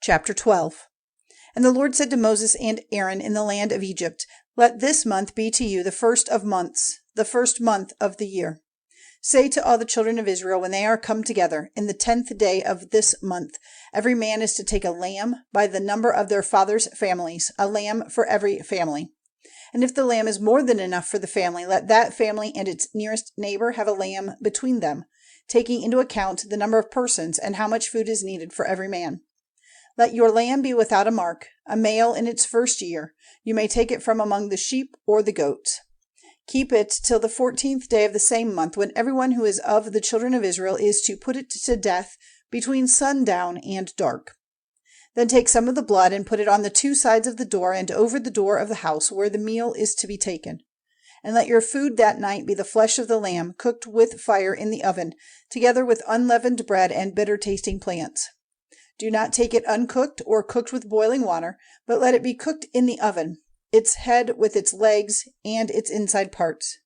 Chapter 12. And the Lord said to Moses and Aaron in the land of Egypt, Let this month be to you the first of months, the first month of the year. Say to all the children of Israel when they are come together, in the 10th day of this month, every man is to take a lamb by the number of their fathers' families, a lamb for every family. And if the lamb is more than enough for the family, let that family and its nearest neighbor have a lamb between them, taking into account the number of persons and how much food is needed for every man. Let your lamb be without a mark, a male in its first year. You may take it from among the sheep or the goats. Keep it till the 14th day of the same month, when everyone who is of the children of Israel is to put it to death between sundown and dark. Then take some of the blood and put it on the two sides of the door and over the door of the house where the meal is to be taken. And let your food that night be the flesh of the lamb, cooked with fire in the oven, together with unleavened bread and bitter-tasting plants. Do not take it uncooked or cooked with boiling water, but let it be cooked in the oven, its head with its legs and its inside parts.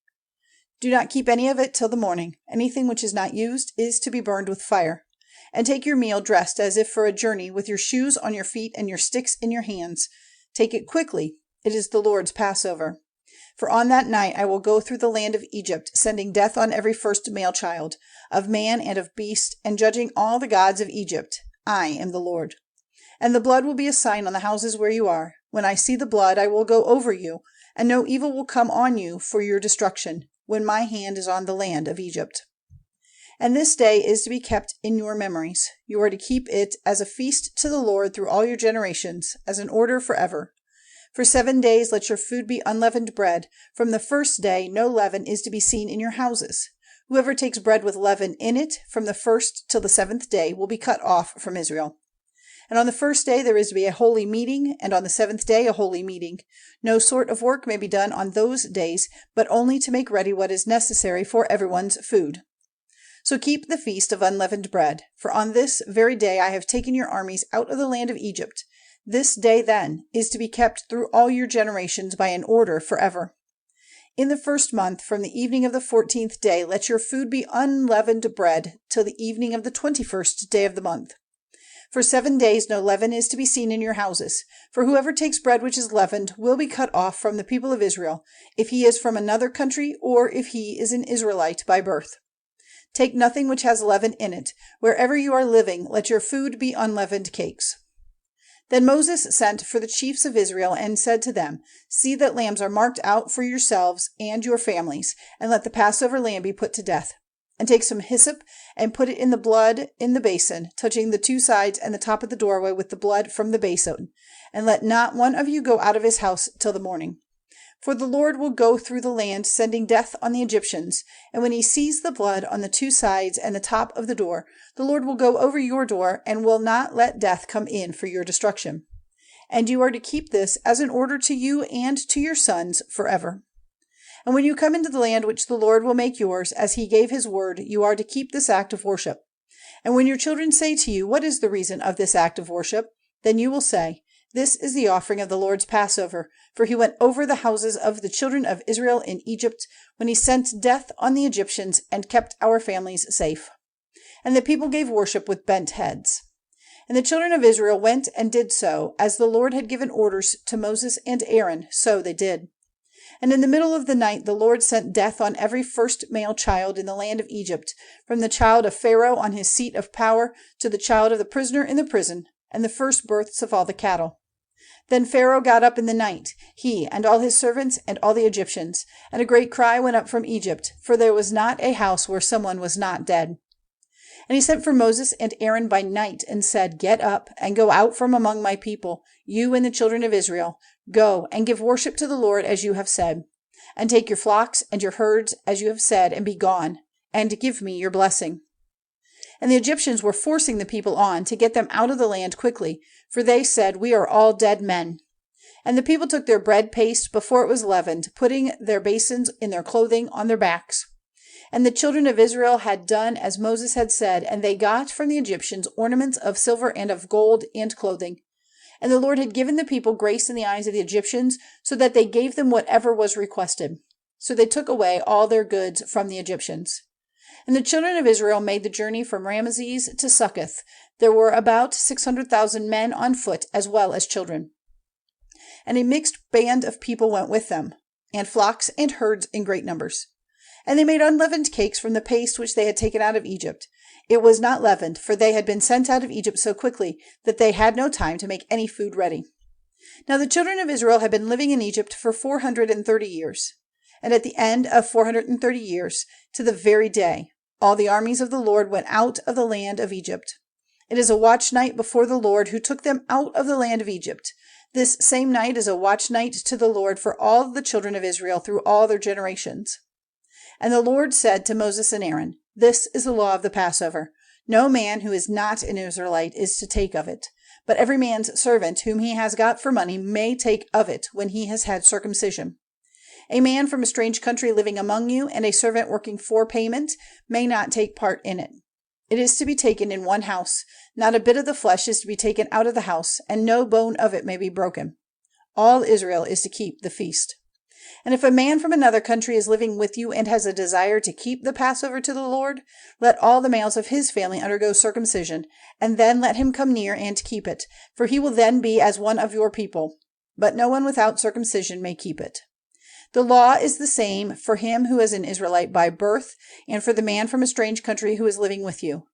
Do not keep any of it till the morning. Anything which is not used is to be burned with fire. And take your meal dressed as if for a journey, with your shoes on your feet and your sticks in your hands. Take it quickly. It is the Lord's Passover. For on that night I will go through the land of Egypt, sending death on every first male child, of man and of beast, and judging all the gods of Egypt. I am the Lord. And the blood will be a sign on the houses where you are. When I see the blood, I will go over you, and no evil will come on you for your destruction, when my hand is on the land of Egypt. And this day is to be kept in your memories. You are to keep it as a feast to the Lord through all your generations, as an order forever. For 7 days let your food be unleavened bread. From the first day no leaven is to be seen in your houses. Whoever takes bread with leaven in it from the first till the 7th day will be cut off from Israel. And on the first day there is to be a holy meeting, and on the 7th day a holy meeting. No sort of work may be done on those days, but only to make ready what is necessary for everyone's food. So keep the feast of unleavened bread, for on this very day I have taken your armies out of the land of Egypt. This day, then, is to be kept through all your generations by an order forever. In the first month, from the evening of the 14th day, let your food be unleavened bread till the evening of the 21st day of the month. For 7 days no leaven is to be seen in your houses, for whoever takes bread which is leavened will be cut off from the people of Israel, if he is from another country or if he is an Israelite by birth. Take nothing which has leaven in it. Wherever you are living, let your food be unleavened cakes. Then Moses sent for the chiefs of Israel and said to them, See that lambs are marked out for yourselves and your families, and let the Passover lamb be put to death. And take some hyssop and put it in the blood in the basin, touching the two sides and the top of the doorway with the blood from the basin. And let not one of you go out of his house till the morning. For the Lord will go through the land, sending death on the Egyptians. And when he sees the blood on the two sides and the top of the door, the Lord will go over your door and will not let death come in for your destruction. And you are to keep this as an order to you and to your sons forever. And when you come into the land which the Lord will make yours, as he gave his word, you are to keep this act of worship. And when your children say to you, What is the reason of this act of worship? Then you will say, This is the offering of the Lord's Passover, for he went over the houses of the children of Israel in Egypt when he sent death on the Egyptians and kept our families safe. And the people gave worship with bent heads. And the children of Israel went and did so, as the Lord had given orders to Moses and Aaron, so they did. And in the middle of the night the Lord sent death on every first male child in the land of Egypt, from the child of Pharaoh on his seat of power to the child of the prisoner in the prison, and the first births of all the cattle. Then Pharaoh got up in the night, he and all his servants and all the Egyptians, and a great cry went up from Egypt, for there was not a house where someone was not dead. And he sent for Moses and Aaron by night and said, Get up and go out from among my people, you and the children of Israel. Go and give worship to the Lord as you have said. And take your flocks and your herds as you have said, and be gone, and give me your blessing. And the Egyptians were forcing the people on to get them out of the land quickly, for they said, We are all dead men. And the people took their bread paste before it was leavened, putting their basins in their clothing on their backs. And the children of Israel had done as Moses had said, and they got from the Egyptians ornaments of silver and of gold and clothing. And the Lord had given the people grace in the eyes of the Egyptians, so that they gave them whatever was requested. So they took away all their goods from the Egyptians. And the children of Israel made the journey from Ramesses to Succoth. There were about 600,000 men on foot, as well as children. And a mixed band of people went with them, and flocks and herds in great numbers. And they made unleavened cakes from the paste which they had taken out of Egypt. It was not leavened, for they had been sent out of Egypt so quickly that they had no time to make any food ready. Now the children of Israel had been living in Egypt for 430 years. And at the end of 430 years, to the very day, all the armies of the Lord went out of the land of Egypt. It is a watch night before the Lord who took them out of the land of Egypt. This same night is a watch night to the Lord for all the children of Israel through all their generations. And the Lord said to Moses and Aaron, This is the law of the Passover. No man who is not an Israelite is to take of it, but every man's servant whom he has got for money may take of it when he has had circumcision. A man from a strange country living among you and a servant working for payment may not take part in it. It is to be taken in one house. Not a bit of the flesh is to be taken out of the house, and no bone of it may be broken. All Israel is to keep the feast. And if a man from another country is living with you and has a desire to keep the Passover to the Lord, let all the males of his family undergo circumcision, and then let him come near and keep it, for he will then be as one of your people. But no one without circumcision may keep it. The law is the same for him who is an Israelite by birth, and for the man from a strange country who is living with you.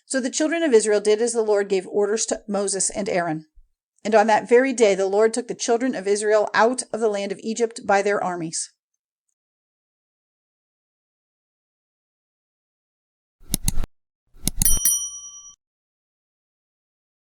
So the children of Israel did as the Lord gave orders to Moses and Aaron. And on that very day the Lord took the children of Israel out of the land of Egypt by their armies.